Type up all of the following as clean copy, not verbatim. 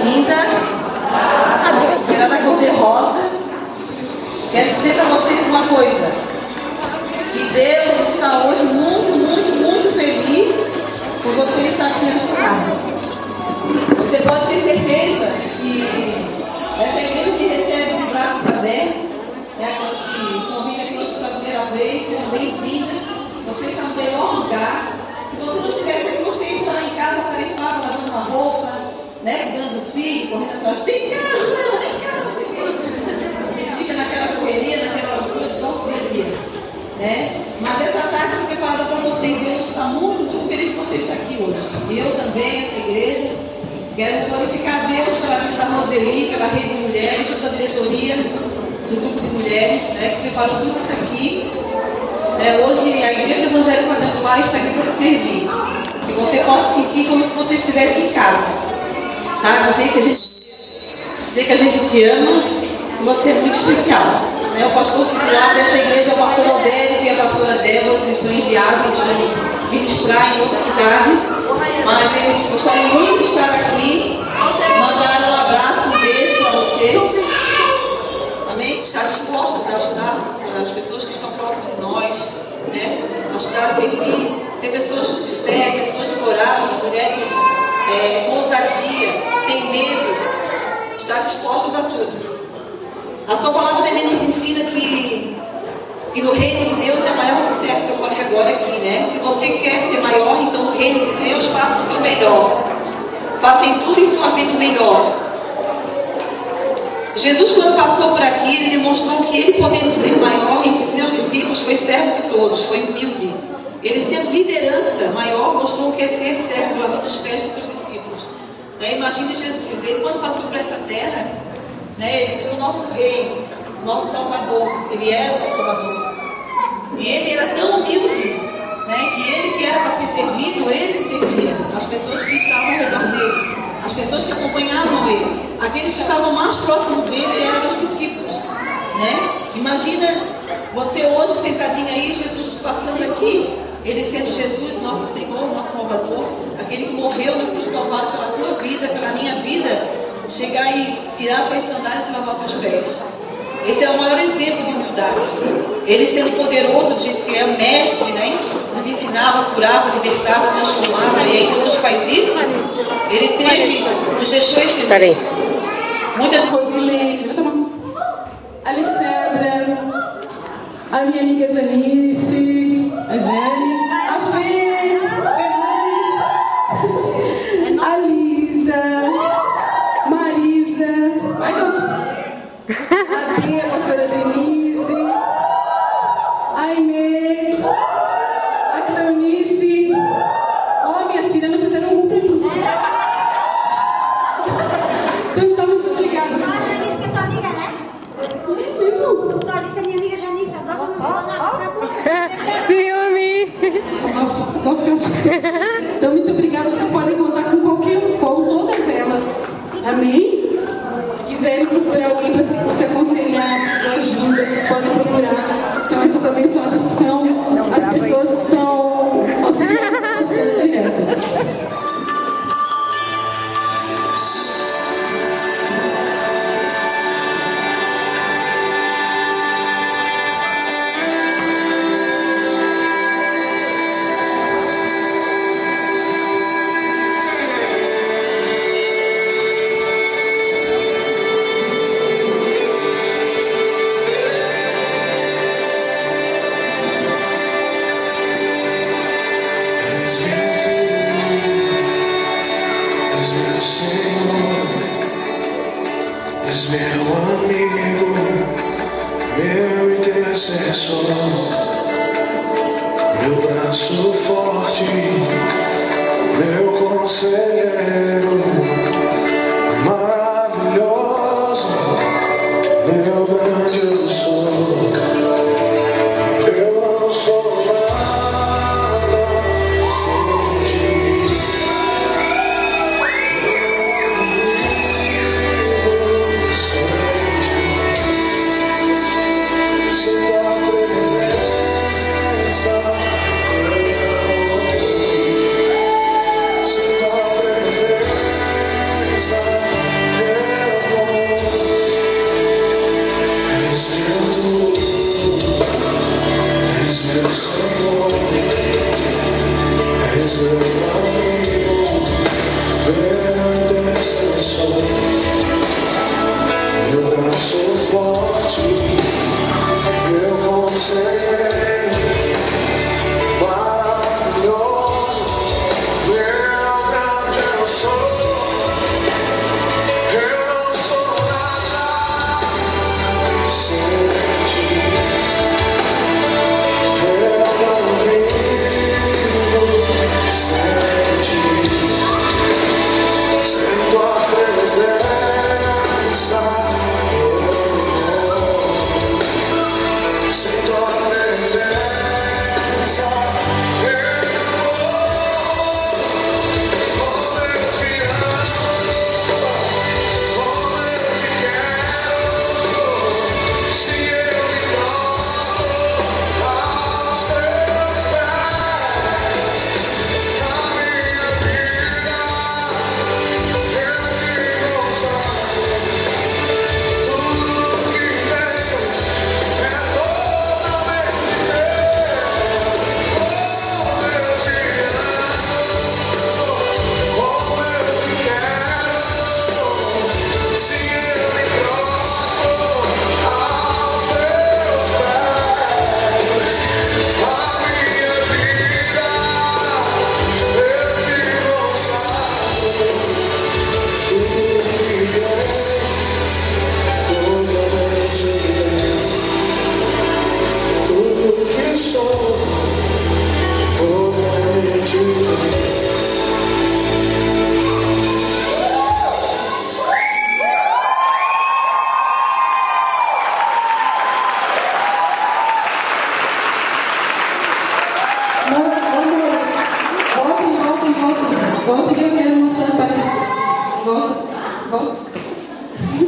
linda, será da cor de rosa. Quero dizer para vocês uma coisa, que Deus está hoje muito feliz por você estar aqui nesta casa. Você pode ter certeza que essa igreja te recebe de braços abertos, aquelas que estão vindo aqui hoje pela primeira vez, sejam bem-vindas. Você está no melhor lugar. Se você não estivesse aqui, você está em casa tarefado, lavando uma roupa, cuidando do filho, correndo atrás. Vem cá, não sei o quê. A gente fica naquela correria, naquela loucura do nosso dia a dia. Mas essa tarde foi preparada para você e Deus está muito feliz de você estar aqui hoje. Eu também, essa igreja, quero glorificar a Deus pela vida da Roseli, pela Rede de Mulheres, toda a diretoria do grupo de mulheres, que preparou tudo isso aqui. Hoje a Igreja Evangélica Quadrangular está aqui para te servir. Que você possa sentir como se você estivesse em casa. Tá? Dizer que a gente te ama, que você é muito especial. O pastor titular dessa igreja é o pastor Alberto e a pastora Débora, que estão em viagem, eles vão ministrar em outra cidade. Mas eles gostariam muito de estar aqui. Mandaram um abraço, um beijo para você. Amém? Estar disposta a ajudar as pessoas que estão próximas de nós, ajudar a servir, ser pessoas de fé, pessoas de coragem, mulheres com ousadia, sem medo, estar dispostas a tudo. A sua palavra também nos ensina que no reino de Deus é maior que certo, que eu falei agora aqui, Se você quer ser maior, então no reino de Deus faça o seu melhor. Faça em tudo em sua vida o melhor. Jesus, quando passou por aqui, ele demonstrou que ele, podendo ser maior entre seus discípulos, foi servo de todos, foi humilde. Ele, sendo liderança maior, mostrou o que é ser servo, lavando os pés de seus discípulos. Imagine Jesus, ele quando passou por essa terra, ele foi o nosso rei, nosso salvador, ele era o nosso salvador. E ele era tão humilde, que ele que era para ser servido, ele servia as pessoas que estavam ao redor dele. As pessoas que acompanhavam ele, aqueles que estavam mais próximos dele eram os discípulos, Imagina você hoje sentadinho aí, Jesus passando aqui, ele sendo Jesus, nosso Senhor, nosso Salvador, aquele que morreu na cruz do Calvário pela tua vida, pela minha vida, chegar e tirar tuas sandálias e lavar teus pés. Esse é o maior exemplo de humildade. Ele sendo poderoso do jeito que é, mestre, nos ensinava, curava, libertava, transformava, e ainda hoje faz isso. Ele teve, nos deixou esse exemplo. Muitas coisas. Alessandra, a minha amiga Janice, a Jane, a Fê, a Lisa, Marisa, a minha pastora Denise, a Aimee, a Cleonice. Minhas filhas não fizeram um para mim. Então, muito obrigada. A Janice que é tua amiga, né? Isso mesmo. Só disse a minha amiga Janice, as outras não vão nada. Ciúme. Então, muito obrigada. Vocês podem contar com todas elas. Amém? Se quiserem procurar alguém para se aconselhar, com ajudas, podem procurar. São essas abençoadas que são as pessoas que são auxiliadas na cena direta.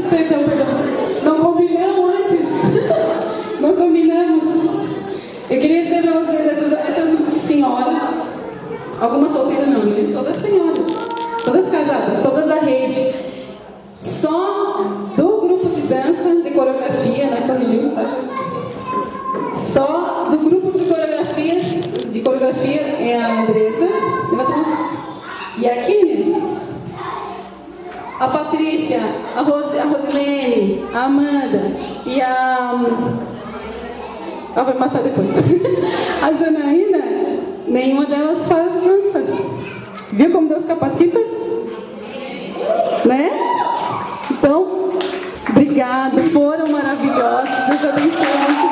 Perdão. Não combinamos antes. Não combinamos. Eu queria dizer para vocês, essas senhoras, algumas solteiras não, né? Todas senhoras, todas casadas, todas da rede, só do grupo de dança, de coreografia, né? Corrigindo, tá? Só do grupo de coreografia é a Andressa e a Kine, a Patrícia, a Rosilene, a Amanda e ela vai matar depois. A Janaína, nenhuma delas faz dança. Viu como Deus capacita? Né? Então, obrigada, foram maravilhosos. Deus abençoe muito.